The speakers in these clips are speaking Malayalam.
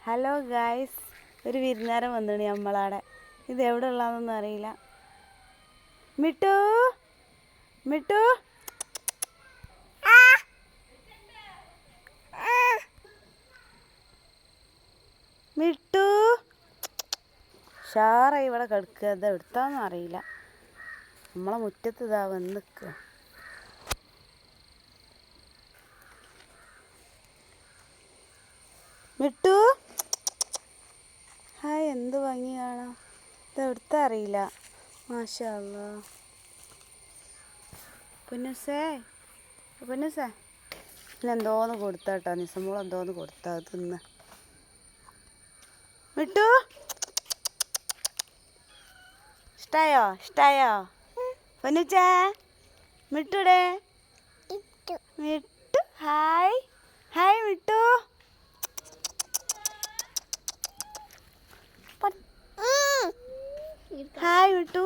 ഹലോ ഗായ്സ്, ഒരു വിരുന്നുകാരൻ വന്നിട്ട് നമ്മളവിടെ. ഇത് എവിടെ ഉള്ളതെന്നൊന്നും അറിയില്ല. മിട്ടു മിട്ടു മിട്ടു ഷാറായി ഇവിടെ കിടക്കുക. ഇത് എടുത്താന്നും അറിയില്ല. നമ്മളെ മുറ്റത്ത് ഇതാ വന്ന് നിൽക്കുക. മിട്ടു ഹായ്, എന്ത് ഭംഗി കാണാം. ഇത് എടുത്താൽ അറിയില്ല. മാഷാ അല്ലാ. പൊന്നുസേ പൊന്നുസേ എന്തോന്ന് കൊടുത്താട്ടോ, നിസമോൾ എന്തോന്ന് കൊടുത്താ തിന്ന്. മിട്ടു ഇഷ്ടായോ? ഇഷ്ടായോ പൊന്നുച്ചാ? മിട്ടുടെ Mittu hi hi Mittu. Hi Mittu.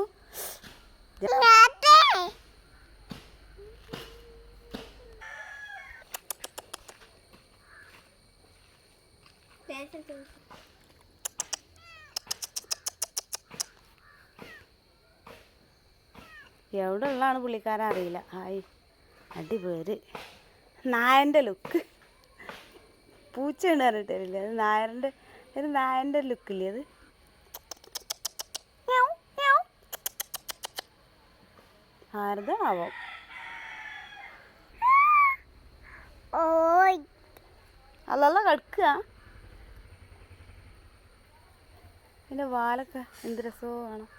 എവിടെ ഉള്ളതാണ് പുള്ളിക്കാരൻ അറിയില്ല. ഹായ് അടിപേര്. നായൻ്റെ ലുക്ക്. പൂച്ചയുണ്ട് പറഞ്ഞിട്ടില്ല, അത് നായൻ്റെ ലുക്കില്ലേ അത്. ആരുതാണാവോ? അല്ലല്ല കിടക്കുക. എൻ്റെ വാലൊക്കെ എന്ത് രസമോ കാണാം.